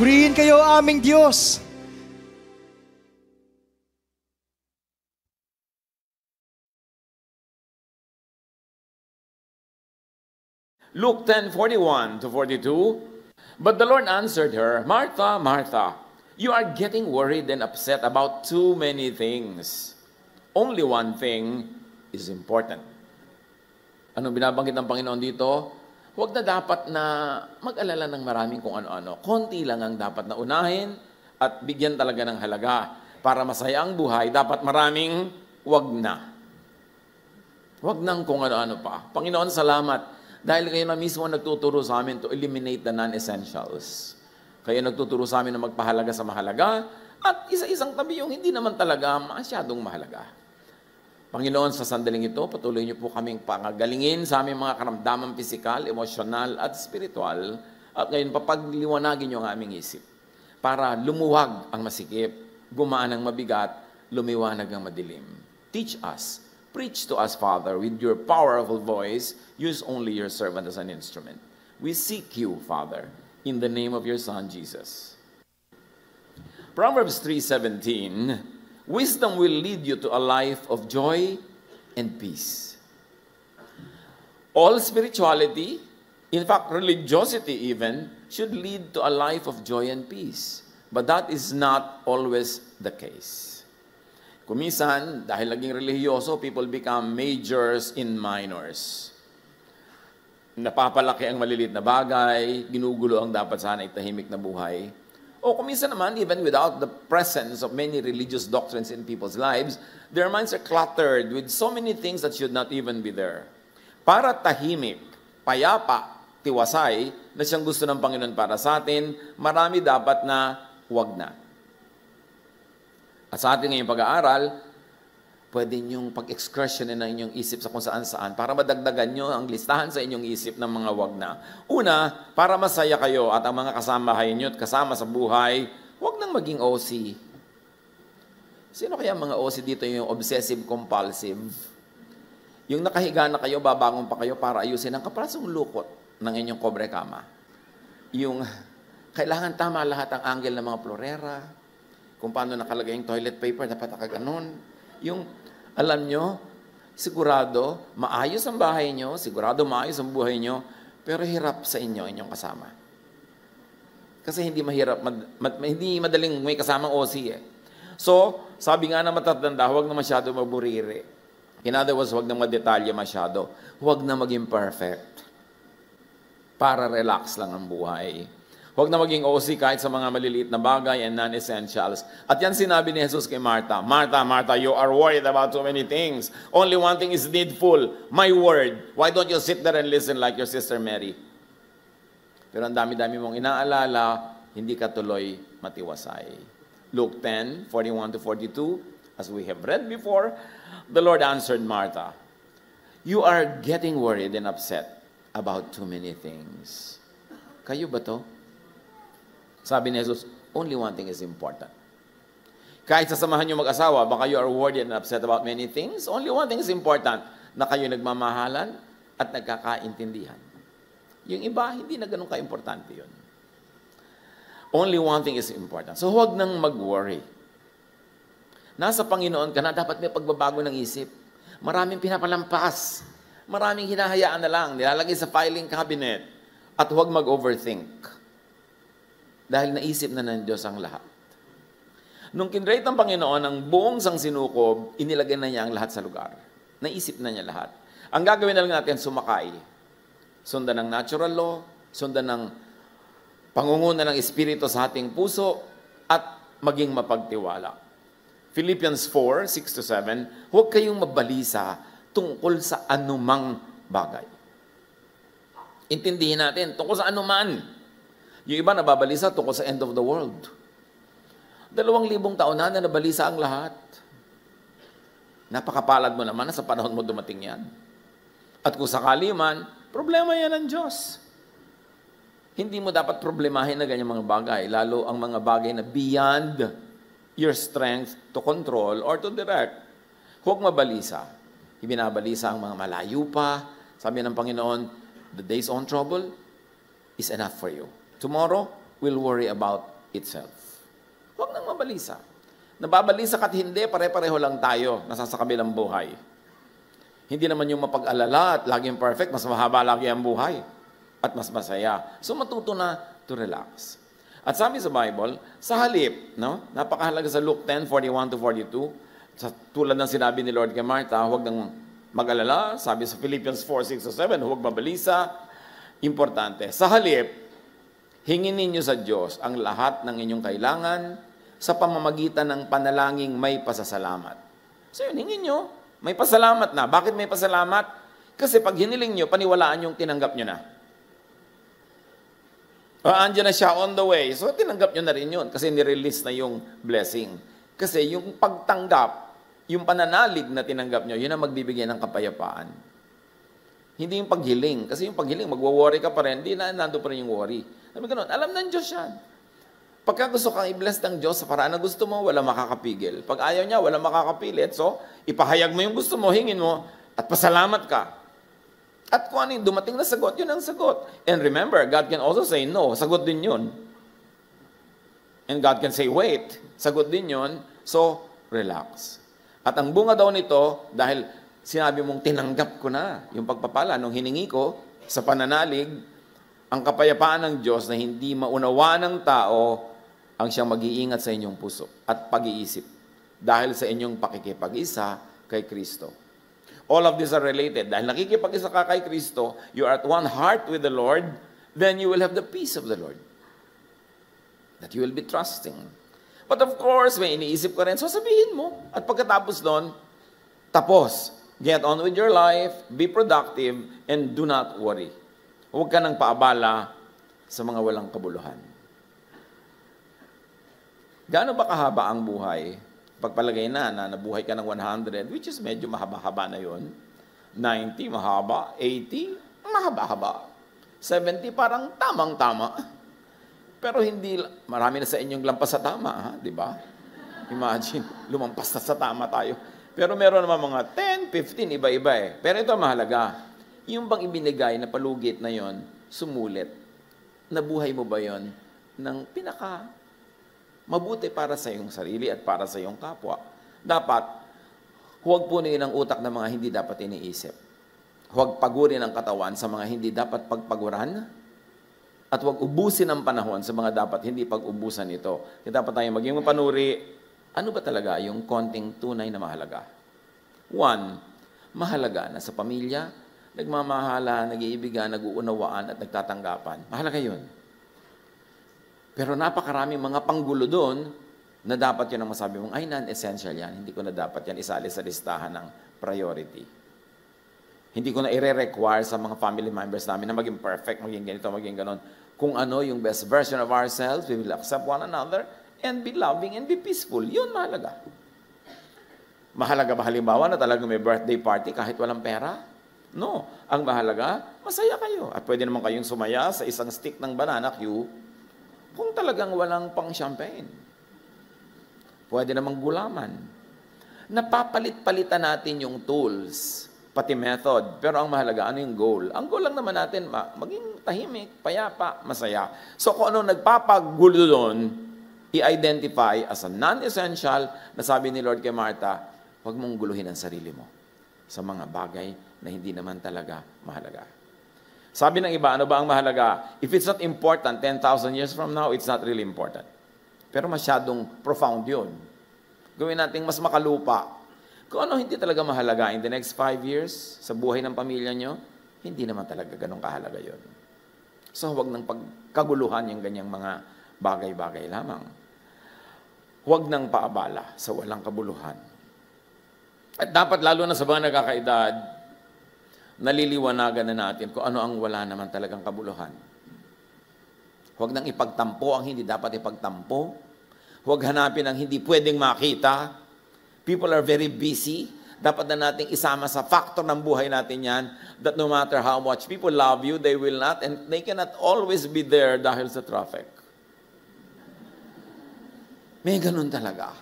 Purihin kayo aming Diyos. Luke 10:41-42. But the Lord answered her, Martha, Martha, you are getting worried and upset about too many things. Only one thing is important. Anong binabanggit ng Panginoon dito? Huwag na dapat na mag-alala ng maraming kung ano-ano. Konti lang ang dapat na unahin at bigyan talaga ng halaga. Para masaya ang buhay, dapat maraming wag na. Wag nang kung ano-ano pa. Panginoon, salamat. Dahil kayo na mismo nagtuturo sa amin to eliminate the non-essentials. Kayo nagtuturo sa amin na magpahalaga sa mahalaga at isa-isang tabi yung hindi naman talaga masyadong mahalaga. Panginoon, sa sandaling ito, patuloy niyo po kaming pangagalingin sa aming mga karamdaman pisikal, emosyonal at spiritual at ngayon papagliwanagin niyo ang aming isip para lumuwag ang masikip, gumaan ang mabigat, lumiwanag ang madilim. Teach us. Preach to us, Father, with your powerful voice. Use only your servant as an instrument. We seek you, Father, in the name of your Son, Jesus. Proverbs 3:17, wisdom will lead you to a life of joy and peace. All spirituality, in fact, religiosity even, should lead to a life of joy and peace. But that is not always the case. Kumisan, dahil naging relihiyoso, people become majors in minors. Napapalaki ang malilit na bagay, ginugulo ang dapat sana tahimik na buhay. O kumisan naman, even without the presence of many religious doctrines in people's lives, their minds are cluttered with so many things that should not even be there. Para tahimik, payapa, tiwasay, na siyang gusto ng Panginoon para sa atin, marami dapat na wag na. At sa ating ngayong pag-aaral, pwede niyong pag-excursionin ng inyong isip sa kung saan-saan para madagdagan niyo ang listahan sa inyong isip ng mga wag na. Una, para masaya kayo at ang mga kasamahay niyo at kasama sa buhay, wag nang maging OC. Sino kaya mga OC dito yung obsessive-compulsive? Yung nakahiga na kayo, babangon pa kayo para ayusin ang kaprasong lukot ng inyong kobre kama. Yung kailangan tama lahat ang angle ng mga florera, kung paano nakalagay yung toilet paper, dapat nakaganon. Yung, alam nyo, sigurado, maayos ang bahay nyo, sigurado maayos ang buhay nyo, pero hirap sa inyo, inyong kasama. Kasi hindi mahirap, hindi madaling may kasamang OC eh. So, sabi nga na matatanda, huwag na masyado maburiri. In other words, huwag na madetalye masyado. Huwag na maging perfect. Para relax lang ang buhay. Huwag na maging OC kahit sa mga maliliit na bagay and non-essentials. At yan sinabi ni Jesus kay Martha, Martha, Martha, you are worried about so many things. Only one thing is needful, my word. Why don't you sit there and listen like your sister Mary? Pero ang dami-dami mong inaalala, hindi ka tuloy matiwasay. Luke 10:41-42, as we have read before, the Lord answered Martha, you are getting worried and upset about too many things. Kayo ba to? Sabi ni Jesus, only one thing is important. Kahit sasamahan nyo mag-asawa, baka you are worried and upset about many things, only one thing is important, na kayo nagmamahalan at nagkakaintindihan. Yung iba, hindi na ganun ka-importante yun. Only one thing is important. So huwag nang mag-worry. Nasa Panginoon ka na, dapat may pagbabago ng isip. Maraming pinapalampas. Maraming hinahayaan na lang, nilalagay sa filing cabinet. At huwag mag-overthink. Dahil naisip na ng Diyos ang lahat. Nung kinrate ng Panginoon ang buong sangsinukob, inilagay na niya ang lahat sa lugar. Naisip na niya lahat. Ang gagawin na lang natin, sumakay. Sundan ng natural law, sundan ng pangunguna ng Espiritu sa ating puso, at maging mapagtiwala. Philippians 4:6-7, huwag kayong mabalisa tungkol sa anumang bagay. Intindihin natin, tungkol sa anuman. Yung iba nababalisa tungkol sa end of the world. 2,000 taon na nabalisa ang lahat. Napakapalad mo naman na sa panahon mo dumating yan. At kung sakali man, problema yan ng Diyos. Hindi mo dapat problemahin na ganyan mga bagay, lalo ang mga bagay na beyond your strength to control or to direct. Huwag mabalisa. Ibinabalisa ang mga malayo pa. Sabi ng Panginoon, the day's own trouble is enough for you. Tomorrow will worry about itself. Huwag nang mabalisa. Nababalisa ka't hindi, pare-pareho lang tayo, nasa sa kabilang buhay. Hindi naman yung mapag-alala at laging perfect, mas mahaba lagi ang buhay at mas masaya. So matuto na to relax. At sabi sa Bible, sa halip, no? Napakahalaga sa Luke 10:41-42, sa tulad ng sinabi ni Lord kay Martha, huwag nang mag-alala. Sabi sa Philippians 4:6-7, huwag mabalisa. Importante. Sa halip, hingin ninyo sa Diyos ang lahat ng inyong kailangan sa pamamagitan ng panalangin may pasasalamat. So yun, hingin nyo. May pasalamat na. Bakit may pasalamat? Kasi pag hiniling nyo, paniwalaan yung tinanggap nyo na. Andiyan na siya on the way. So tinanggap nyo na rin yun kasi nirelease na yung blessing. Kasi yung pagtanggap, yung pananalig na tinanggap nyo, yun ang magbibigay ng kapayapaan. Hindi yung paghiling. Kasi yung paghiling, magwo-worry ka pa rin, hindi na nando pa rin yung worry. Sabi ganun, alam ng Diyos yan. Pagka gusto kang i-bless ng Diyos sa paraan na gusto mo, wala makakapigil. Pag ayaw niya, wala makakapilit. So, ipahayag mo yung gusto mo, hingin mo, at pasalamat ka. At kung ano yung dumating na sagot, yun ang sagot. And remember, God can also say no. Sagot din yun. And God can say wait. Sagot din yun. So, relax. At ang bunga daw nito, dahil sinabi mong tinanggap ko na yung pagpapala nung hiningi ko sa pananalig, ang kapayapaan ng Diyos na hindi maunawa ng tao ang siyang mag-iingat sa inyong puso at pag-iisip dahil sa inyong pakikipag-isa kay Kristo. All of these are related. Dahil nakikipag-isa ka kay Kristo, you are at one heart with the Lord, then you will have the peace of the Lord. That you will be trusting. But of course, may iniisip ka rin, so sabihin mo. At pagkatapos doon, tapos. Get on with your life, be productive, and do not worry. Huwag ka nang paabala sa mga walang kabuluhan. Gaano ba kahaba ang buhay? Pagpalagay na nabuhay ka ng 100, which is medyo mahaba-haba na yon. 90, mahaba. 80, mahaba-haba. 70, parang tamang-tama. Pero hindi, marami na sa inyong lampas sa tama, ha? Di ba? Imagine, lumampas na sa tama tayo. Pero meron naman mga 10, 15, iba-iba eh. Pero ito mahalaga. Yung bang ibinigay na palugit na yon, sumulit. Nabuhay mo ba yon ng pinaka mabuti para sa iyong sarili at para sa iyong kapwa? Dapat, huwag punuin ang utak ng mga hindi dapat iniisip. Huwag pagurin ang katawan sa mga hindi dapat pagpaguran. At huwag ubusin ang panahon sa mga dapat hindi pag-ubusan ito. Kaya dapat tayo maging mapanuri. Ano ba talaga yung konting tunay na mahalaga? 1, mahalaga na sa pamilya, nagmamahala, nag-iibigan, nag-uunawaan at nagtatanggapan. Mahalaga yun. Pero napakaraming mga panggulo doon na dapat yun ang masabi mong, ay, non-essential yan. Hindi ko na dapat yan isali sa listahan ng priority. Hindi ko na i-require sa mga family members namin na maging perfect, maging ganito, maging ganon. Kung ano yung best version of ourselves, we will accept one another, and be loving and be peaceful. Yun mahalaga. Mahalaga ba halimbawa na talagang may birthday party kahit walang pera? No. Ang mahalaga, masaya kayo. At pwede naman kayong sumaya sa isang stick ng banana cue kung talagang walang pang champagne. Pwede namang gulaman. Napapalit-palitan natin yung tools, pati method. Pero ang mahalaga, ano yung goal? Ang goal lang naman natin, maging tahimik, payapa, masaya. So kung ano nagpapagulo doon, i-identify as a non-essential na sabi ni Lord kay Martha, huwag mong guluhin ang sarili mo sa mga bagay na hindi naman talaga mahalaga. Sabi ng iba, ano ba ang mahalaga? If it's not important, 10,000 years from now, it's not really important. Pero masyadong profound yun. Gawin natin mas makalupa. Kung ano hindi talaga mahalaga in the next 5 years sa buhay ng pamilya nyo, hindi naman talaga ganun kahalaga yun. So huwag nang pagkaguluhan yung ganyang mga bagay-bagay lamang. Huwag nang paabala sa walang kabuluhan. At dapat lalo na sa mga nagkakaedad, naliliwanagan na natin kung ano ang wala naman talagang kabuluhan. Huwag nang ipagtampo ang hindi dapat ipagtampo. Huwag hanapin ang hindi pwedeng makita. People are very busy. Dapat na nating isama sa factor ng buhay natin yan that no matter how much people love you, they will not and they cannot always be there dahil sa traffic. May ganun talaga.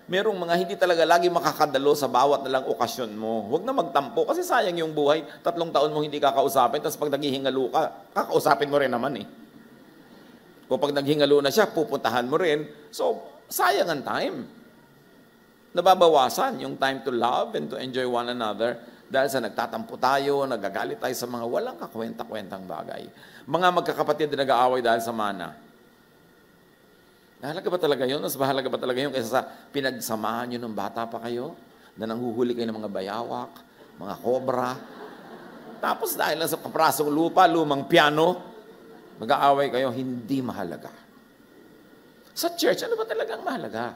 Merong mga hindi talaga lagi makakadalo sa bawat na lang okasyon mo. Huwag na magtampo kasi sayang yung buhay. 3 taon mo hindi kakausapin, tapos pag naghihingalo ka, kakausapin mo rin naman eh. Kung pag naghingalo na siya, pupuntahan mo rin. So, sayang ang time. Nababawasan yung time to love and to enjoy one another dahil sa nagtatampo tayo, nagagalit tayo sa mga walang kakwenta-kwentang bagay. Mga magkakapatid na nag-aaway dahil sa mana. Mahalaga ba talaga yun? Mas mahalaga ba talaga yun kaysa sa pinagsamahan nyo ng bata pa kayo? Na nanghuhuli kayo ng mga bayawak, mga kobra. Tapos dahil lang sa kaprasong lupa, lumang piano, mag-aaway kayo, hindi mahalaga. Sa church, ano ba talagang mahalaga?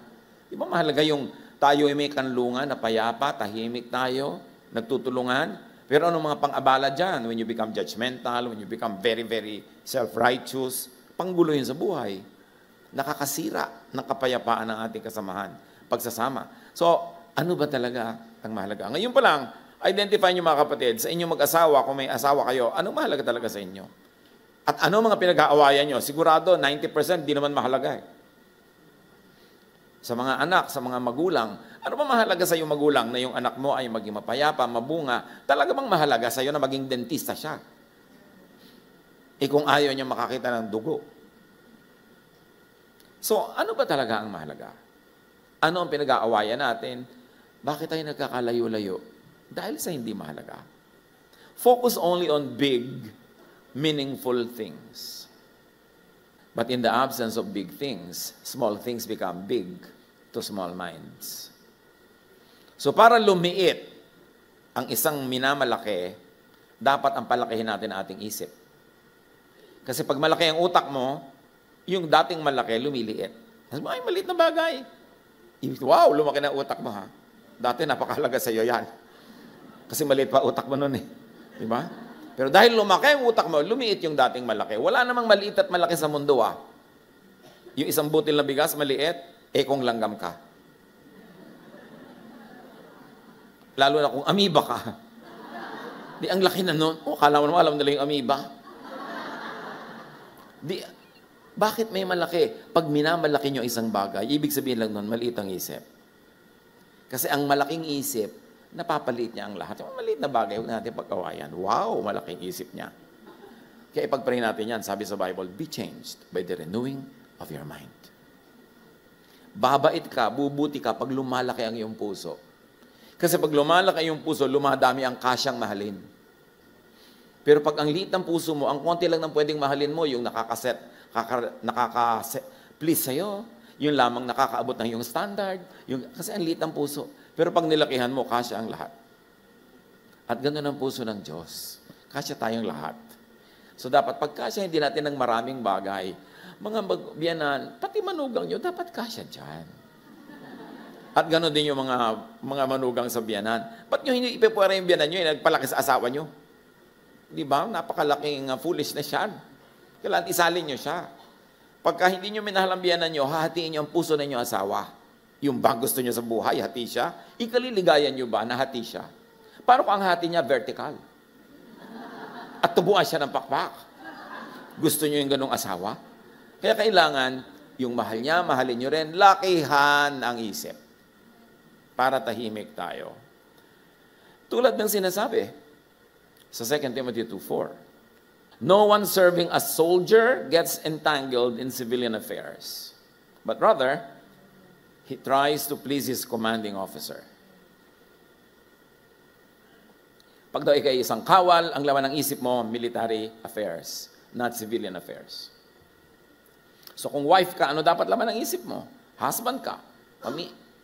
Di ba mahalaga yung tayo ay may kanlungan na payapa, tahimik tayo, nagtutulungan? Pero ano mga pang-abala dyan? When you become judgmental, when you become very, very self-righteous, panggulo yun sa buhay. Nakakasira ng kapayapaan ng ating kasamahan, pagsasama. So, ano ba talaga ang mahalaga? Ngayon pa lang, identify nyo mga kapatid, sa inyong mag-asawa, kung may asawa kayo, anong mahalaga talaga sa inyo? At ano mga pinag-aawayan nyo? Sigurado, 90% di naman mahalaga eh. Sa mga anak, sa mga magulang, ano ba mahalaga sa iyong magulang na yung anak mo ay maging mapayapa, mabunga? Talaga bang mahalaga sa iyo na maging dentista siya? Eh kung ayaw niya makakita ng dugo. So, ano ba talaga ang mahalaga? Ano ang pinag-aawayan natin? Bakit tayo nagkakalayo-layo? Dahil sa hindi mahalaga. Focus only on big, meaningful things. But in the absence of big things, small things become big to small minds. So para lumiit ang isang minamalaki, dapat ang palakihin natin ang ating isip. Kasi pag malaki ang utak mo, yung dating malaki, lumiliit. Kasi ay, maliit na bagay. Wow, lumaki na utak mo ha. Dati napakahalaga sa iyo yan. Kasi maliit pa utak mo nun eh. Diba? Pero dahil lumaki ang utak mo, lumiit yung dating malaki. Wala namang maliit at malaki sa mundo ah. Yung isang butil na bigas, maliit, kung langgam ka. Lalo na kung amoeba ka. Di ang laki na nun. Kala mo naman alam nila yung amoeba. Bakit may malaki? Pag minamalaki nyo isang bagay, ibig sabihin lang nun, maliit ang isip. Kasi ang malaking isip, napapaliit niya ang lahat. Yung maliit na bagay, huwag natin pag-awayan. Wow, malaking isip niya. Kaya ipag-pray natin yan, sabi sa Bible, be changed by the renewing of your mind. Babait ka, bubuti ka pag lumalaki ang iyong puso. Kasi pag lumalaki ang iyong puso, lumadami ang kasyang mahalin. Pero pag ang liit ng puso mo, ang konti lang ng pwedeng mahalin mo, yung nakaka-please sa'yo, yung lamang nakakaabot ng iyong standard, kasi ang liit ng puso. Pero pag nilakihan mo, kasya ang lahat. At ganoon ang puso ng Diyos. Kasya tayong lahat. So dapat pagkasya hindi natin ng maraming bagay, mga biyanan, pati manugang nyo, dapat kasya dyan. At ganoon din yung mga manugang sa biyanan. Ba't nyo hindi ipipwera yung biyanan nyo, nagpalaki sa asawa nyo? Di ba? Napakalaking foolish na siya. Kailangan isalin nyo siya. Pagka hindi nyo minahal ang biyanan nyo, hahatiin nyo ang puso na inyong asawa. Yung ba gusto nyo sa buhay, hati siya. Ikaliligayan nyo ba na hati siya? Paano kung ang hati niya vertical? At tubuan siya ng pakpak. Gusto nyo yung ganong asawa? Kaya kailangan, yung mahal niya, mahalin nyo rin, lakihan ang isip. Para tahimik tayo. Tulad ng sinasabi sa 2 Timothy 2:4. No one serving as soldier gets entangled in civilian affairs, but rather, he tries to please his commanding officer. Pag daw ikay isang kawal, ang laman ng isip mo, military affairs, not civilian affairs. So kung wife ka, ano dapat laman ng isip mo? Husband ka,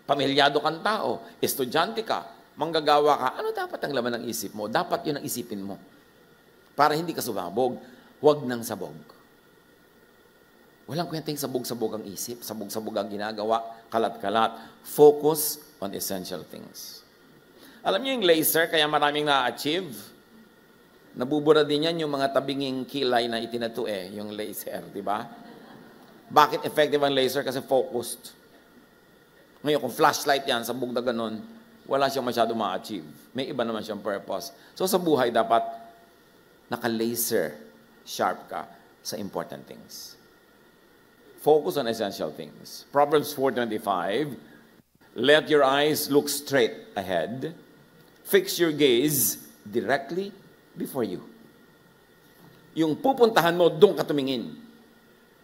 pamilyado kang tao, estudyante ka, manggagawa ka, ano dapat ang laman ng isip mo? Dapat yun ang isipin mo. Para hindi ka sumabog, huwag nang sabog. Walang kwenteng sabog-sabog ang isip, sabog-sabog ang ginagawa, kalat-kalat. Focus on essential things. Alam niyo yung laser, kaya maraming na-achieve. Nabubura din yan yung mga tabinging kilay na itinatue, yung laser, di ba? Bakit effective ang laser? Kasi focused. Ngayon, kung flashlight yan, sabog na ganun, wala siyang masyado ma-achieve. May iba naman siyang purpose. So sa buhay, dapat naka-laser sharp ka sa important things. Focus on essential things. Proverbs 4:25, let your eyes look straight ahead. Fix your gaze directly before you. Yung pupuntahan mo, doon ka tumingin.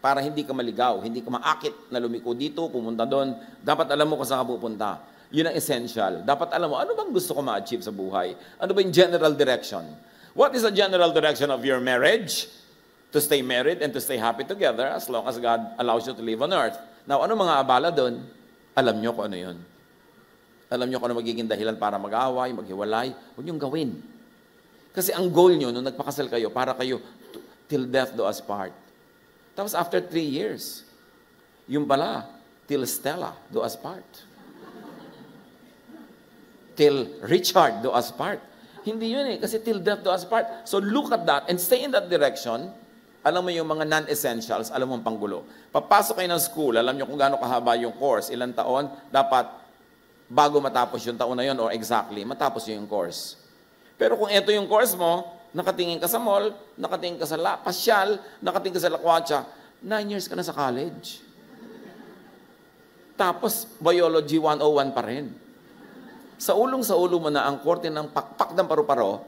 para hindi ka maligaw, hindi ka maakit na lumiko dito, pumunta doon. Dapat alam mo kung saan ka pupunta. Yun ang essential. Dapat alam mo, ano bang gusto ko ma-achieve sa buhay? Ano ba yung general direction? What is the general direction of your marriage? To stay married and to stay happy together as long as God allows you to live on earth. Now, ano mga abala doon? Alam nyo kung ano yun. Alam nyo kung ano magiging dahilan para mag-away, maghiwalay. Huwag niyong gawin. Kasi ang goal nyo, nung nagpakasal kayo, para kayo till death do us part. Tapos after 3 years, yung pala, till Stella do us part. Till Richard do us part. Hindi yun kasi till death do us part. So look at that and stay in that direction. Alam mo yung mga non-essentials, alam mo ang panggulo. Papasok kayo ng school, alam nyo kung gaano kahaba yung course, ilang taon, dapat bago matapos yung taon na yun, or exactly, matapos yung course. Pero kung ito yung course mo, nakatingin ka sa mall, nakatingin ka sa pasyal, nakatingin ka sa lakwatsa, 9 years ka na sa college. Tapos, biology 101 pa rin. Sa ulo mo na ang korte ng pakpak ng paru-paro,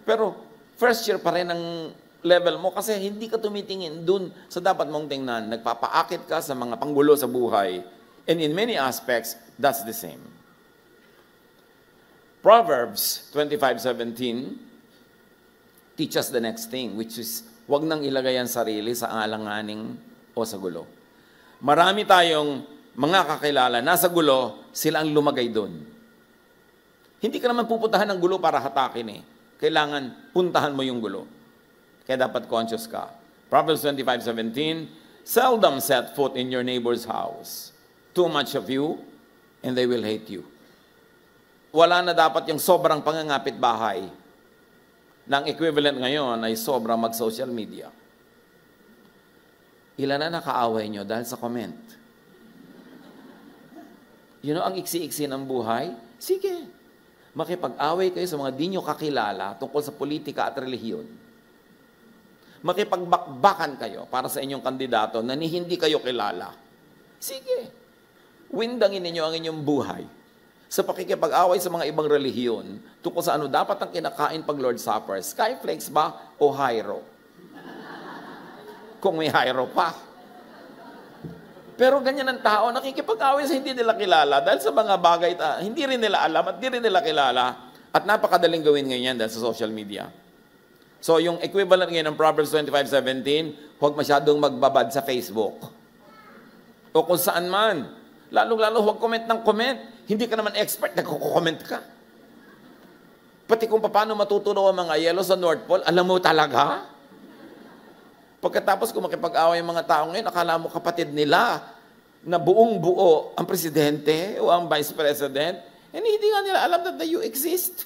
pero first year pa rin ang level mo kasi hindi ka tumitingin dun sa dapat mong tingnan. Nagpapaakit ka sa mga panggulo sa buhay. And in many aspects, that's the same. Proverbs 25:17 teach us the next thing, which is, huwag nang ilagay ang sarili sa alanganing o sa gulo. Marami tayong mga kakilala, nasa gulo, sila ang lumagay doon. Hindi ka naman pupuntahan ng gulo para hatakin eh. Kailangan puntahan mo yung gulo. Kaya dapat conscious ka. Proverbs 25:17, seldom set foot in your neighbor's house. Too much of you, and they will hate you. Wala na dapat yung sobrang pangangapit bahay. Nang equivalent ngayon ay sobrang mag-social media. Ilan na nakaaway nyo dahil sa comment? You know, ang iksi-iksi ng buhay? Sige. Makipag-away kayo sa mga di nyo kakilala tungkol sa politika at relihiyon. Makipagbakbakan kayo para sa inyong kandidato na hindi kayo kilala. Sige. Windangin ninyo ang inyong buhay sa pakikipag-away sa mga ibang relihiyon tungkol sa ano dapat ang kinakain pag Lord's Supper. Skyflakes ba o Hyro? Kung may Hyro pa. Pero ganyan ang tao, nakikipag-away sa hindi nila kilala dahil sa mga bagay hindi rin nila alam at hindi rin nila kilala at napakadaling gawin ngayon dahil sa social media. So yung equivalent ngayon ng Proverbs 25:17, huwag masyadong magbabad sa Facebook. O kung saan man. Lalong-lalo huwag comment ng comment. Hindi ka naman expert, nagko-comment ka. Pati kung paano matutunaw ang mga yelo sa North Pole, alam mo talaga? Pagkatapos kung makipag-away ang mga tao ngayon, akala mo kapatid nila na buong buo ang presidente o ang vice president, hindi nga nila alam that you exist.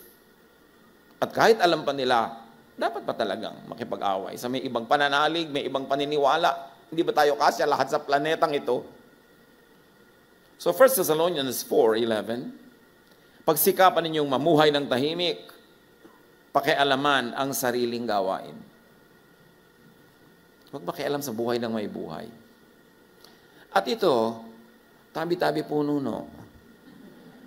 At kahit alam pa nila, dapat pa talagang makipag-away. Sa may ibang pananalig, may ibang paniniwala. Hindi ba tayo kasya lahat sa planetang ito? So 1 Thessalonians 4:11, pagsikapan ninyong mamuhay ng tahimik, pakialaman ang sariling gawain. Huwag makialam sa buhay ng may buhay. At ito, tabi-tabi puno, no?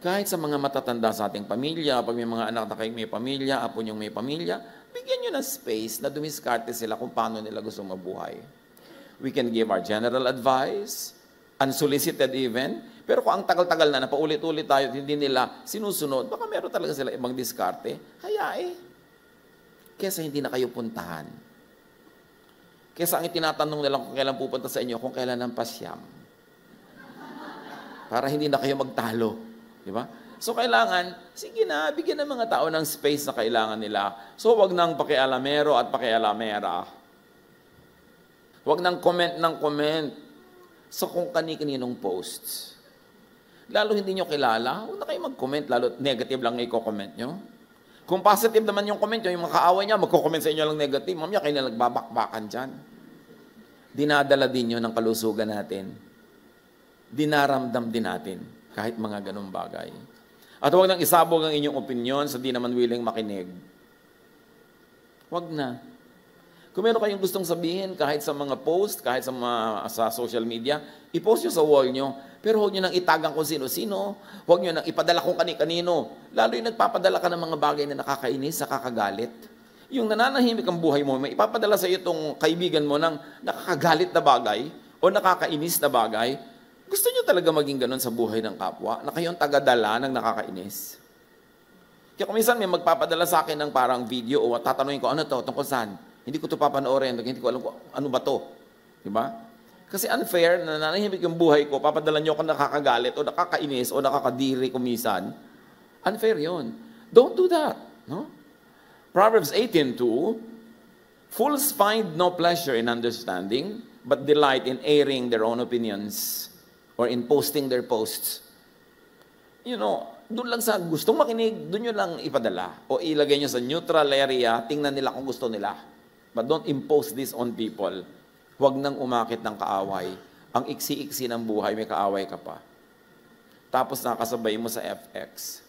Kahit sa mga matatanda sa ating pamilya, pag may mga anak na kayong may pamilya, apo niyong may pamilya, bigyan nyo ng space na dumiskarte sila kung paano nila gusto mabuhay. We can give our general advice, unsolicited even, pero kung ang tagal-tagal na paulit-ulit tayo at hindi nila sinusunod, baka meron talaga sila ibang diskarte. Kesa hindi na kayo puntahan. Kesa ang itinatanong nila kung kailan pupunta sa inyo, kung kailan ang pasyam. Para hindi na kayo magtalo. Di ba? So kailangan, sige na, bigyan ng mga tao ng space na kailangan nila. So wag nang pakialamero at pakialamera. Wag nang comment ng comment sa kung kani-kaninong posts. Lalo hindi nyo kilala, huwag na kayo mag-comment, lalo negative lang i-comment nyo. Kung positive naman yung comment nyo, yung mga kaaway niya, magko-comment sa inyo lang negative, mamaya kayo na nagbabakbakan dyan. Dinadala din nyo ng kalusugan natin. Dinaramdam din natin, kahit mga ganung bagay. At huwag nang isabog ang inyong opinion sa di naman willing makinig. Huwag na. Kung meron kayong gustong sabihin, kahit sa mga post, kahit sa social media, i-post nyo sa wall nyo. Pero huwag nyo nang itagang kung sino-sino. Huwag nyo nang ipadala kung kani-kanino. Lalo yung nagpapadala ka ng mga bagay na nakakainis, nakakagalit. Yung nananahimik ang buhay mo, may ipapadala sa iyo itong kaibigan mo ng nakakagalit na bagay o nakakainis na bagay, gusto niyo talaga maging ganun sa buhay ng kapwa, na kayong tagadala ng nakakainis? Kaya kung minsan may magpapadala sa akin ng parang video o tatanungin ko, ano to, tungkol saan? Hindi ko to papanoorin, hindi ko alam kung ano ba to. Diba? Kasi unfair na nananahimik yung buhay ko, papadala niyo ako nakakagalit o nakakainis o nakakadiri kumisan. Unfair yun. Don't do that. No? Proverbs 18:2, fools find no pleasure in understanding, but delight in airing their own opinions or in posting their posts. You know, doon lang sa gustong makinig, doon nyo lang ipadala. O ilagay nyo sa neutral area, tingnan nila kung gusto nila. But don't impose this on people. Huwag nang umakit ng kaaway. Ang iksi-iksi ng buhay, may kaaway ka pa. Tapos nakasabay mo sa FX.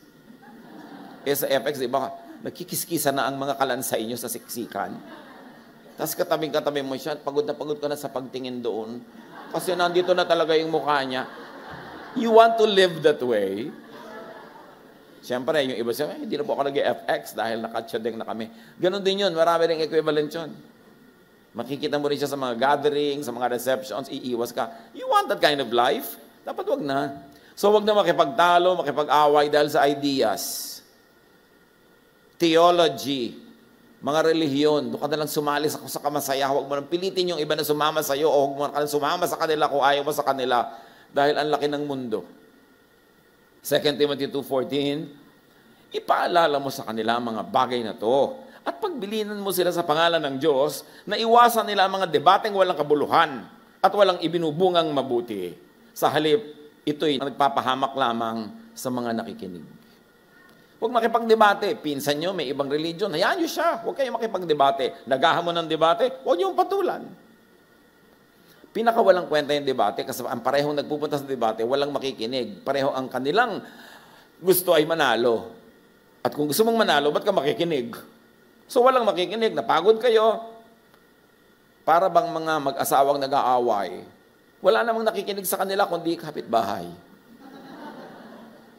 Sa FX, di ba, nagkikiskisa na ang mga kalansay nyo sa siksikan. Tapos katabing-katabi mo siya, pagod ka na sa pagtingin doon. Kasi nandito na talaga yung mukha niya. You want to live that way? Siyempre, yung iba siya, hindi na po ako nag-FX dahil nakatsyadeng na kami. Ganon din yun, marami rin equivalent yun. Makikita mo rin siya sa mga gatherings, sa mga receptions, iiwas ka. You want that kind of life? Dapat wag na. So wag na makipagtalo, makipag-away dahil sa ideas. Theology, mga relihiyon, doon ka na lang sumali sa kamasaya, huwag mo nang pilitin yung iba na sumama sa iyo o huwag mo nang sumama sa kanila kung ayaw mo sa kanila dahil ang laki ng mundo. 2 Timothy 2:14, ipaalala mo sa kanila ang mga bagay na to at pagbilinan mo sila sa pangalan ng Diyos na iwasan nila ang mga debateng walang kabuluhan at walang ibinubungang mabuti. Sa halip, ito'y nagpapahamak lamang sa mga nakikinig. Huwag makipagdebate. Pinsan nyo, may ibang religion. Hayaan nyo siya. Huwag kayong makipagdebate. Naghahamon ng debate, huwag nyo patulan. Pinakawalang kwenta yung debate kasi ang parehong nagpupunta sa debate, walang makikinig. Pareho ang kanilang gusto ay manalo. At kung gusto mong manalo, ba't ka makikinig? So walang makikinig. Napagod kayo. Para bang mga mag-asawang nag-aaway. Wala namang nakikinig sa kanila kundi kapitbahay.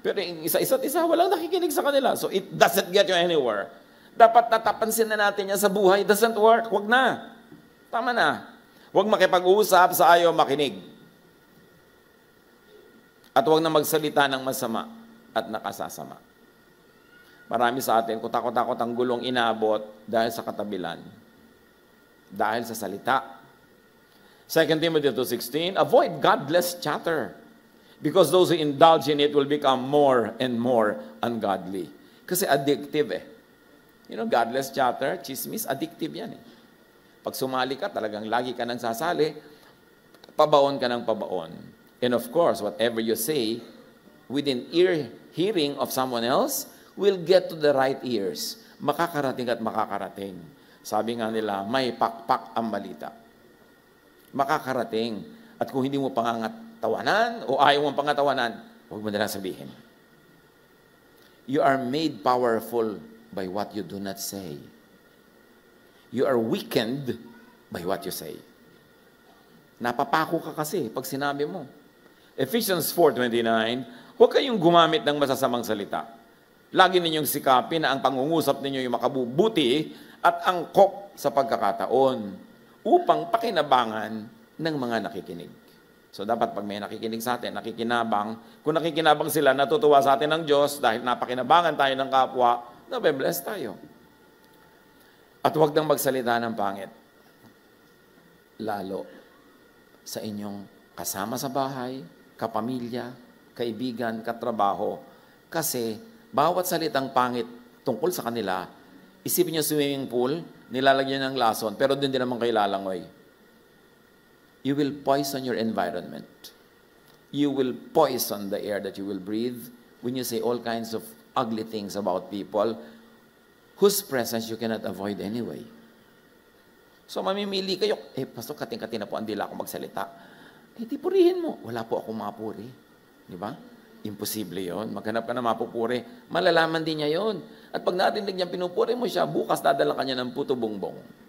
Pero yung isa't isa, walang nakikinig sa kanila. So it doesn't get you anywhere. Dapat natapansin na natin yan sa buhay. It doesn't work. Huwag na. Tama na. Huwag makipag-uusap sa ayaw makinig. At huwag na magsalita ng masama at nakasasama. Marami sa atin, kutakot-takot ang gulong inabot dahil sa katabilan. Dahil sa salita. 2 Timothy 2:16, avoid godless chatter. Because those who indulge in it will become more and more ungodly. Kasi addictive eh. You know, godless chatter, chismis, addictive yan eh. Pag sumali ka, talagang lagi ka nang sasali, pabaon ka ng pabaon. And of course, whatever you say, within hearing of someone else, will get to the right ears. Makakarating at makakarating. Sabi nga nila, may pakpak ang balita. Makakarating. At kung hindi mo pangangatawanan o ayaw mong pangatawanan, huwag mo nalang sabihin. You are made powerful by what you do not say. You are weakened by what you say. Napapako ka kasi pag sinabi mo. Ephesians 4:29, huwag kayong gumamit ng masasamang salita. Lagi ninyong sikapin na ang pangungusap ninyo yung makabubuti at angkop sa pagkakataon upang pakinabangan ng mga nakikinig. So dapat pag may nakikinig sa atin, nakikinabang, kung nakikinabang sila, natutuwa sa atin ng Diyos dahil napakinabangan tayo ng kapwa, nabe-bless tayo. At huwag nang magsalita ng pangit. Lalo sa inyong kasama sa bahay, kapamilya, kaibigan, katrabaho. Kasi bawat salitang pangit tungkol sa kanila, isipin nyo swimming pool, nilalagyan ng lason, pero din naman kayo lalangoy. You will poison your environment. You will poison the air that you will breathe when you say all kinds of ugly things about people whose presence you cannot avoid anyway. So mamimili kayo, pastor, kating-kating na po ang dila ako magsalita. Di purihin mo. Wala po akong mapuri. Di ba? Imposible yon. Maghanap ka na mapupuri. Malalaman din niya yon. At pag narinig niya pinupuri mo siya, bukas dadala ka niya ng puto bongbong.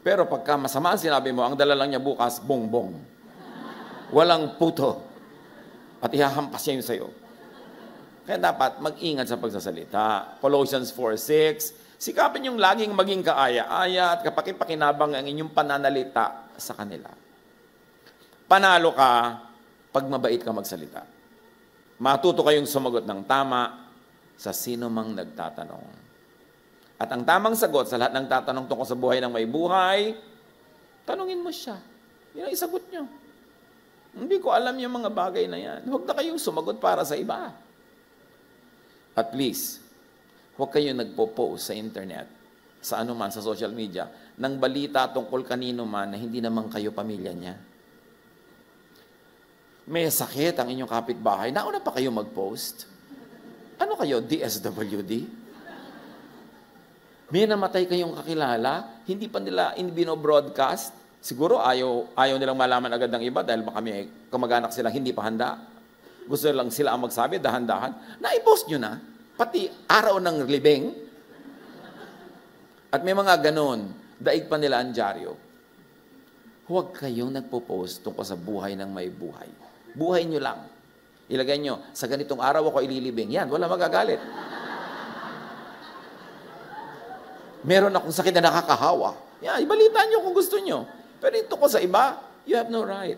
Pero pagka masama ang sinabi mo, ang dala lang niya bukas, bongbong. Walang puto. At ihahampas niya yun sa'yo. Kaya dapat mag-ingat sa pagsasalita. Colossians 4:6, Sikapin yung laging maging kaaya-aya at kapakipakinabang ang inyong pananalita sa kanila. Panalo ka pag mabait ka magsalita. Matuto kayong sumagot ng tama sa sino mang nagtatanong. At ang tamang sagot sa lahat ng tatanong tungkol sa buhay ng may buhay, tanungin mo siya. Yan ang isagot nyo. Hindi ko alam yung mga bagay na yan. Huwag na kayong sumagot para sa iba. At least, huwag kayong nagpo-post sa internet, sa anuman, sa social media, ng balita tungkol kanino man na hindi naman kayo pamilya niya. May sakit ang inyong kapitbahay, nauna pa kayo mag-post. Ano kayo, DSWD? May namatay kayong kakilala, hindi pa nila bino-broadcast. Siguro ayaw nilang malaman agad ng iba dahil baka may kamag-anak silang hindi pa handa. Gusto lang sila ang magsabi, dahan-dahan. Na-i-post nyo na, pati araw ng libing. At may mga ganon, daig pa nila ang dyaryo. Huwag kayong nagpo-post tungkol sa buhay ng may buhay. Buhay nyo lang. Ilagay nyo, sa ganitong araw ako ililibing. Yan, wala magagalit. Meron akong sakit na nakakahawa. Yan, ibalitaan nyo kung gusto nyo. Pero ito ko sa iba, you have no right.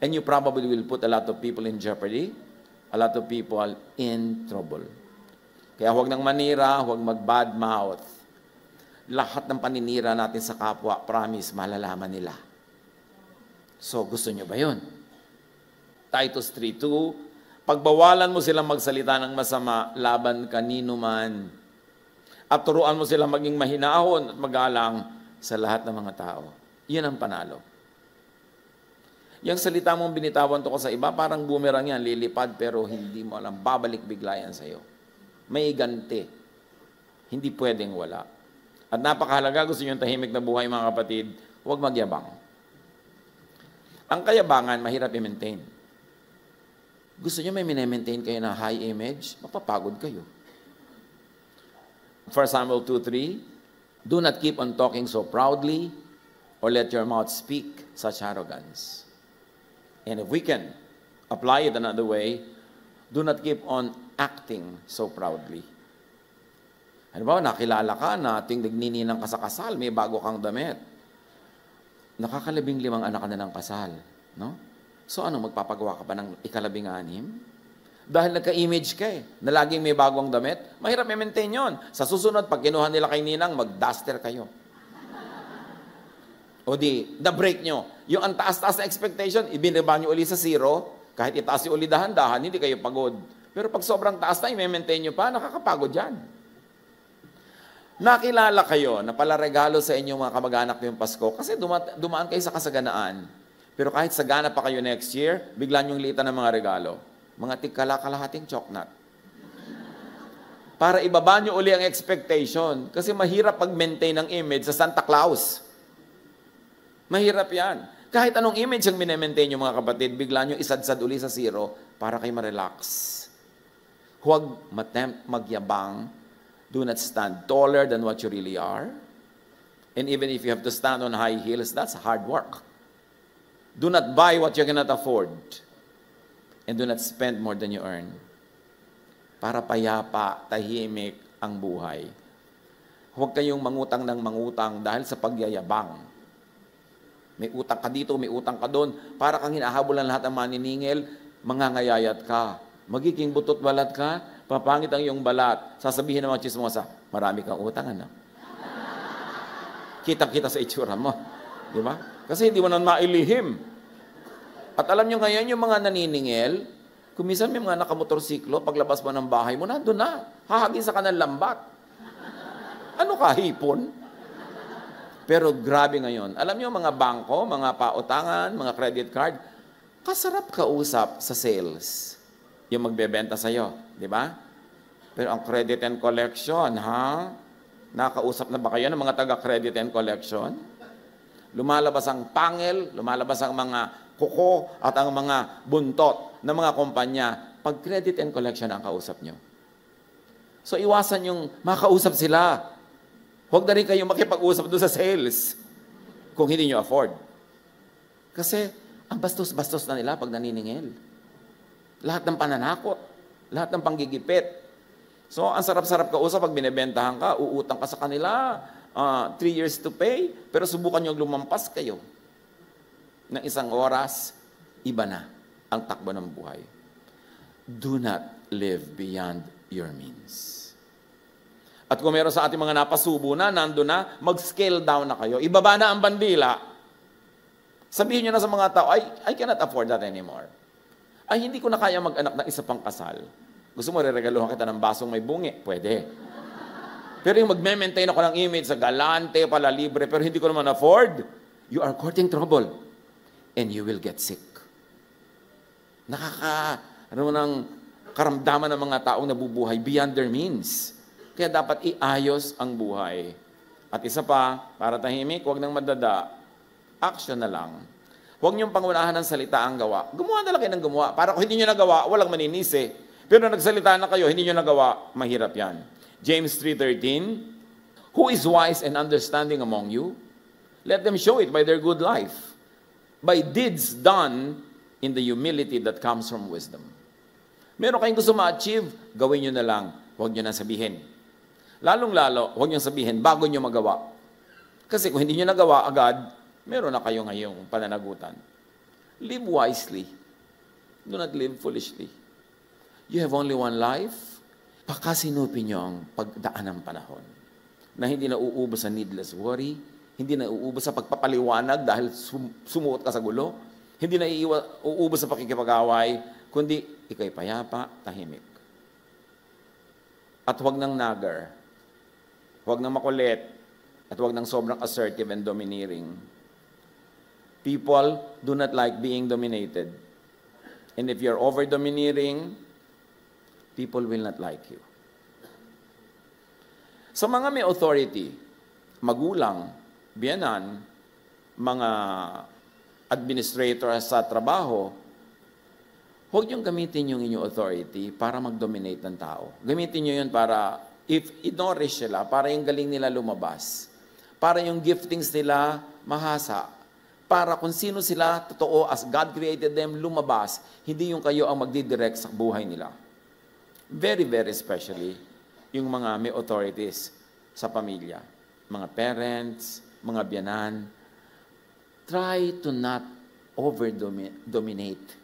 And you probably will put a lot of people in jeopardy, a lot of people in trouble. Kaya huwag nang manira, huwag mag-bad mouth. Lahat ng paninira natin sa kapwa, promise, malalaman nila. So, gusto nyo ba yun? Titus 3:2, pagbawalan mo silang magsalita ng masama laban kanino man, at turuan mo silang maging mahinahon at magalang sa lahat ng mga tao. Yan ang panalo. Yung salita mong binitawan to ko sa iba, parang boomerang yan, lilipad, pero hindi mo alam, babalik bigla yan sa'yo. May ganti. Hindi pwedeng wala. At napakahalaga, gusto nyo yung tahimik na buhay, mga kapatid, huwag magyabang. Ang kayabangan, mahirap i-maintain. Gusto nyo may minemaintain kayo na high image, mapapagod kayo. 1 Samuel 2:3, do not keep on talking so proudly, or let your mouth speak such arrogance. And if we can apply it another way, do not keep on acting so proudly. Ano ba, nakilala ka, nating nagnininang ka sa kasal, may bago kang damit. Nakakalabing 5 anak ka na ng kasal. No? So ano, magpapagawa ka pa ng ikalabing-6? Dahil nagka-image ka na laging may bagong damit, mahirap i-maintain yun. Sa susunod, pag kinuha nila kay Ninang, mag-duster kayo. O di, na-break nyo. Yung ang taas-taas na expectation, ibinaba nyo uli sa 0, kahit itaas yung uli dahan-dahan, hindi kayo pagod. Pero pag sobrang taas na, i-maintain nyo pa, nakakapagod yan. Nakilala kayo na pala regalo sa inyong mga kamag-anak yung Pasko kasi dumaan kayo sa kasaganaan. Pero kahit sagana pa kayo next year, bigla nyong litan ng mga regalo. Mga tigkala-kalahating choknat. Para ibaba nyo uli ang expectation kasi mahirap pag-maintain ng image sa Santa Claus. Mahirap yan. Kahit anong image ang minemaintain nyo mga kapatid, bigla nyo isadsad uli sa 0 para kayo ma-relax. Huwag magyabang. Do not stand taller than what you really are. And even if you have to stand on high heels, that's hard work. Do not buy what you cannot afford. And do not spend more than you earn. Para payapa, tahimik ang buhay. Huwag kayong mangutang ng mangutang dahil sa pagyayabang. May utang ka dito, may utang ka doon. Para kang hinahabolan lahat ng maniningil, mangangayayat ka. Magiging butot balat ka, papangit ang iyong balat. Sasabihin ng mga chismosa, marami kang utang, ano? Kitang-kita sa itsura mo. Di ba? Kasi hindi mo na mailihim. At alam nyo ngayon, yung mga naniningil, kung minsan may mga nakamotorsiklo, paglabas mo ng bahay mo, nandun na. Hahagin sa kanang lambat. Ano ka, hipon? Pero grabe ngayon. Alam nyo, mga bangko, mga pautangan, mga credit card, kasarap kausap sa sales. Yung magbebenta sa'yo, di ba? Pero ang credit and collection, ha? Nakausap na ba kayo ng mga taga-credit and collection? Lumalabas ang pangil, lumalabas ang mga kuko at ang mga buntot ng mga kumpanya. Pag credit and collection ang kausap nyo. So iwasan yung makausap sila. Huwag na rin kayo makipag-usap doon sa sales kung hindi nyo afford. Kasi ang bastos-bastos na nila pag naniningil. Lahat ng pananakot, lahat ng panggigipit. So, ang sarap-sarap kausap pag binebentahan ka, uutang ka sa kanila, 3 years to pay, pero subukan nyo lumampas kayo ng 1 oras, iba na ang takbo ng buhay. Do not live beyond your means. At kung meron sa ating mga napasubo na, nando na, mag-scale down na kayo. Ibaba na ang bandila. Sabihin nyo na sa mga tao, I cannot afford that anymore. Ay, hindi ko na kaya mag-anak ng isa pang kasal. Gusto mo, reregaluhan kita ng basong may bungi? Pwede. Pero yung magme-maintain ako ng image sa galante, pala libre, pero hindi ko naman afford, you are courting trouble. And you will get sick. Ng karamdaman ng mga taong nabubuhay beyond their means. Kaya dapat iayos ang buhay. At isa pa, para tahimik, huwag nang madada, action na lang. Huwag niyong pangunahan ng salita ang gawa. Gumawa na lang kayo ng gumawa. Para kung hindi niyo nagawa, walang maninisi. Pero nagsalita na kayo, hindi nyo nagawa, mahirap yan. James 3:13, who is wise and understanding among you? Let them show it by their good life, by deeds done in the humility that comes from wisdom. Meron kayong gusto ma-achieve, gawin nyo na lang, huwag nyo na sabihin. Lalong-lalo, huwag nyo sabihin bago nyo magawa. Kasi kung hindi nyo nagawa agad, meron na kayo ngayong pananagutan. Live wisely. Do not live foolishly. You have only one life. Pakasinupin nyo ang pagdaan ng panahon na hindi na uubos sa needless worry, hindi na uubos sa pagpapaliwanag dahil sumuot ka sa gulo, hindi na uubos sa pakikipag-away, kundi ikay payapa, tahimik. At huwag nang nagar, huwag nang makulit, at huwag nang sobrang assertive and domineering. People do not like being dominated. And if you're over-domineering, people will not like you. Sa mga may authority, magulang, biyanan, mga administrator sa trabaho, huwag niyong gamitin yung inyong authority para mag-dominate ng tao. Gamitin niyo yun para, if i-nourish sila, para yung galing nila lumabas. Para yung giftings nila mahasa. Para kung sino sila, totoo, as God created them, lumabas. Hindi yung kayo ang magdidirect sa buhay nila. Very, very especially, yung mga may authorities sa pamilya. Mga parents, mga biyanan. Try to not over-dominate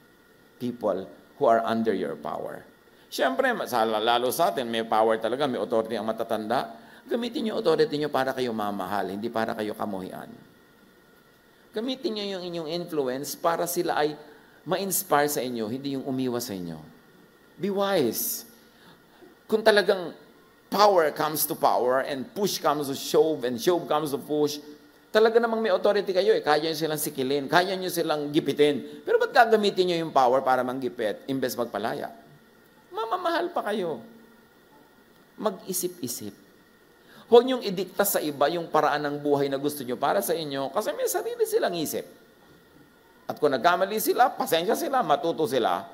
people who are under your power. Siyempre, lalo sa atin, may power talaga, may authority ang matatanda. Gamitin yung authority nyo para kayo mamahal, hindi para kayo kamuhian. Gamitin nyo yung inyong influence para sila ay ma-inspire sa inyo, hindi yung umiwas sa inyo. Be wise. Kung talagang power comes to power and push comes to shove and shove comes to push, talaga namang may authority kayo eh. Kaya nyo silang sikilin, kaya nyo silang gipitin. Pero ba't gagamitin nyo yung power para manggipit imbes magpalaya? Mamamahal pa kayo. Mag-isip-isip. Huwag nyong idikta sa iba yung paraan ng buhay na gusto nyo para sa inyo kasi may sarili silang isip. At kung nagkamali sila, pasensya sila, matuto sila.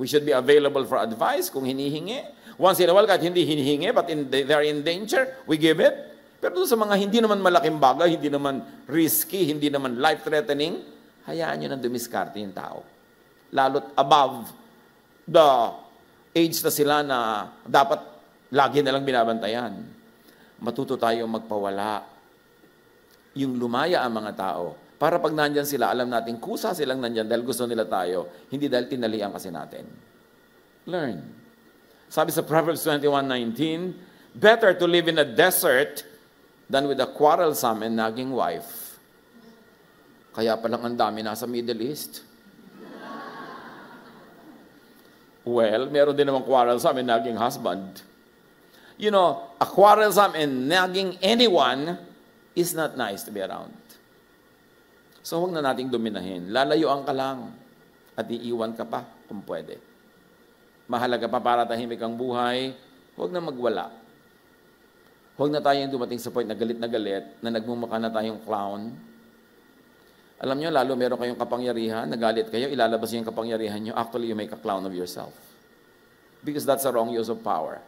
We should be available for advice kung hinihingi. Once in a while, kahit hindi hinihingi, but they're in danger, we give it. Pero doon sa mga hindi naman malaking bagay, hindi naman risky, hindi naman life-threatening, hayaan nyo nang dumiskarte yung tao. Lalo't above the age na sila na dapat lagi na lang binabantayan. Matuto tayong magpawala. Yung lumaya ang mga tao. Para pag nandyan sila, alam natin kusa silang nandyan dahil gusto nila tayo, hindi dahil tinalian kasi natin. Learn. Sabi sa Proverbs 21:19, better to live in a desert than with a quarrelsome and nagging wife. Kaya palang ang dami nasa Middle East. Well, meron din naman quarrelsome and nagging husband. You know, a quarrelsome and nagging anyone is not nice to be around. So huwag na nating dominahin. Lalayuan ka lang at iiwan ka pa kung pwede. Mahalaga pa para tahimik ang buhay, huwag na magwala. Huwag na tayong dumating sa point na galit na nagmumukha na tayong clown. Alam nyo, lalo meron kayong kapangyarihan, nagalit kayo, ilalabas yung kapangyarihan nyo, actually you make a clown of yourself. Because that's a wrong use of power.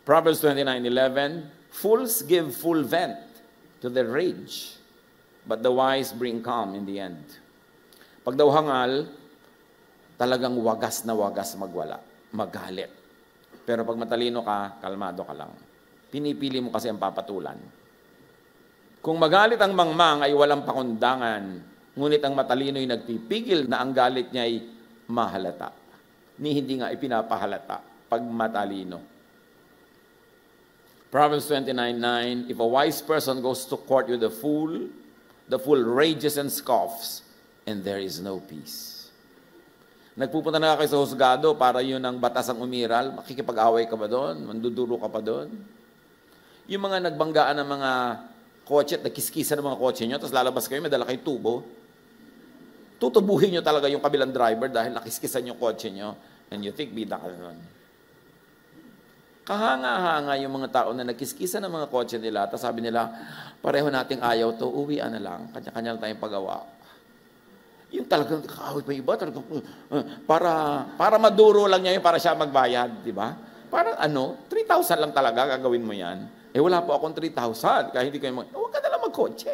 Proverbs 29:11, fools give full vent to their rage, but the wise bring calm in the end. Pag daw hangal, talagang wagas na wagas magwala, magalit. Pero pag matalino ka, kalmado ka lang. Pinipili mo kasi ang papatulan. Kung magalit ang mangmang ay walang pakundangan, ngunit ang matalino ay nagpipigil na ang galit niya ay mahalata. Ni hindi nga ipinapahalata pag matalino. Proverbs 29:9, if a wise person goes to court with the fool rages and scoffs, and there is no peace. Nagpupunta na kayo sa husgado para yun ang batas ang umiral, makikipag-away ka ba doon? Manduduro ka pa doon? Yung mga nagbanggaan ng mga kotse at nagkiskisa ng mga kotse nyo, tapos lalabas kayo, may dala kayong tubo. Tutubuhin nyo talaga yung kabilang driver dahil nakiskisan yung kotse nyo, and you think, bida ka doon. Kahanga-hanga yung mga tao na nagkiskisa ng mga kotse nila, tapos sabi nila, pareho nating ayaw to, uwian na lang, kanya-kanya lang tayong paggawa. Yung talagang kaawit pa iba, talagang, para maduro lang niya yun, para siya magbayad, di ba? Parang 3,000 lang talaga gagawin mo yan. Wala po akong 3,000, kaya hindi kayo huwag ka na lang magkotse.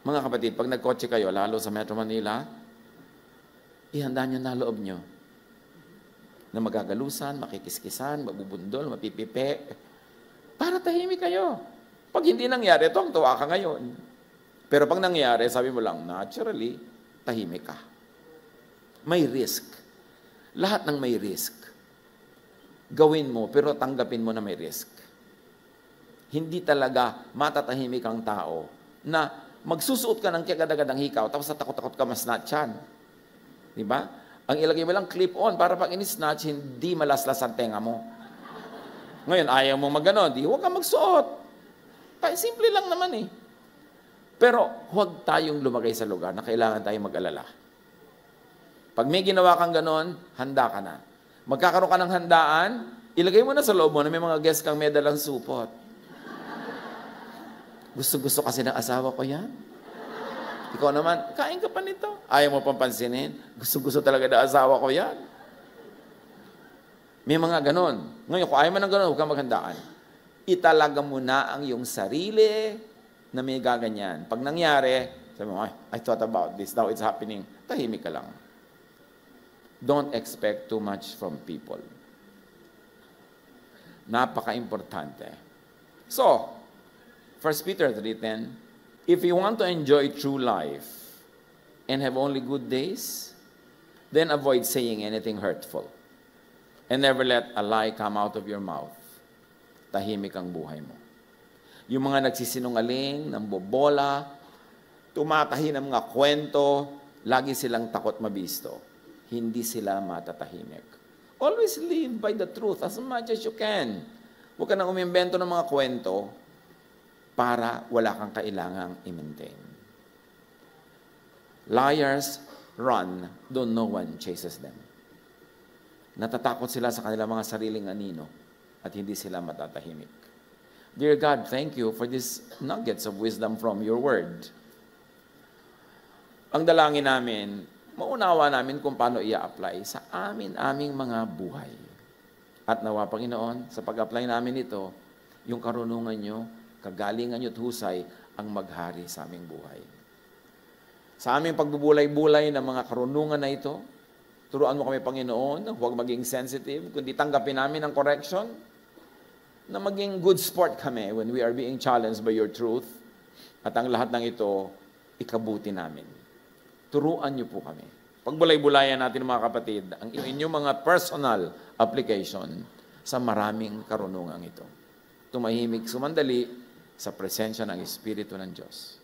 Mga kapatid, pag nagkotse kayo, lalo sa Metro Manila, ihanda nyo na loob nyo na magagalusan, makikiskisan, magbubundol, mapipipe, para tahimik kayo. Pag hindi nangyari, ito ang tuwa ka ngayon. Pero pag nangyari, sabi mo lang, naturally, tahimik ka. May risk. Lahat ng may risk. Gawin mo, pero tanggapin mo na may risk. Hindi talaga matatahimik ang tao na magsusuot ka ng kagad-agadang hikaw, tapos takot-takot ka masnatchan. Diba? Ang ilagay mo lang clip-on para pag in-snatch, hindi malaslas ang tenga mo. Ngayon, ayaw mo mag-ganon, huwag kang magsuot. Simple lang naman eh. Pero huwag tayong lumagay sa lugar na kailangan tayong mag-alala. Pag may ginawa kang ganon, handa ka na. Magkakaroon ka ng handaan, ilagay mo na sa loob mo na may mga guest kang may dalang supot. Gusto-gusto kasi ng asawa ko yan. Ikaw naman, kain ka pa nito. Ayaw mo pang pansinin. Gusto-gusto talaga ng asawa ko yan. May mga ganon. Ngayon, kung ayaw mo ng ganon, huwag kang maghandaan. Italaga mo na ang iyong sarili na may gaganyan. Pag nangyari, sabi mo, I thought about this, now it's happening. Tahimik ka lang. Don't expect too much from people. Napaka-importante. So, 1 Peter 3:10, if you want to enjoy true life and have only good days, then avoid saying anything hurtful. And never let a lie come out of your mouth. Tahimik ang buhay mo. Yung mga nagsisinungaling, nambobola, tumatahi ng mga kwento, lagi silang takot mabisto. Hindi sila matatahimik. Always live by the truth as much as you can. Huwag ka nang umimbento ng mga kwento para wala kang kailangang i-maintain. Liars run, though no one chases them. Natatakot sila sa kanilang mga sariling anino at hindi sila matatahimik. Dear God, thank you for these nuggets of wisdom from your word. Ang dalangin namin, maunawa namin kung paano i-apply sa aming mga buhay. At nawa, Panginoon, sa pag-apply namin ito, yung karunungan nyo, kagalingan nyo at husay ang maghari sa aming buhay. Sa aming pagbubulay-bulay ng mga karunungan na ito, turuan mo kami, Panginoon, huwag maging sensitive, kundi tanggapin namin ang correction, na maging good sport kami when we are being challenged by your truth, at ang lahat ng ito, ikabuti namin. Turuan niyo po kami. Pagbulay-bulayan natin mga kapatid, ang inyong mga personal application sa maraming karunungang ito. Tumahimik sumandali sa presensya ng Espiritu ng Diyos.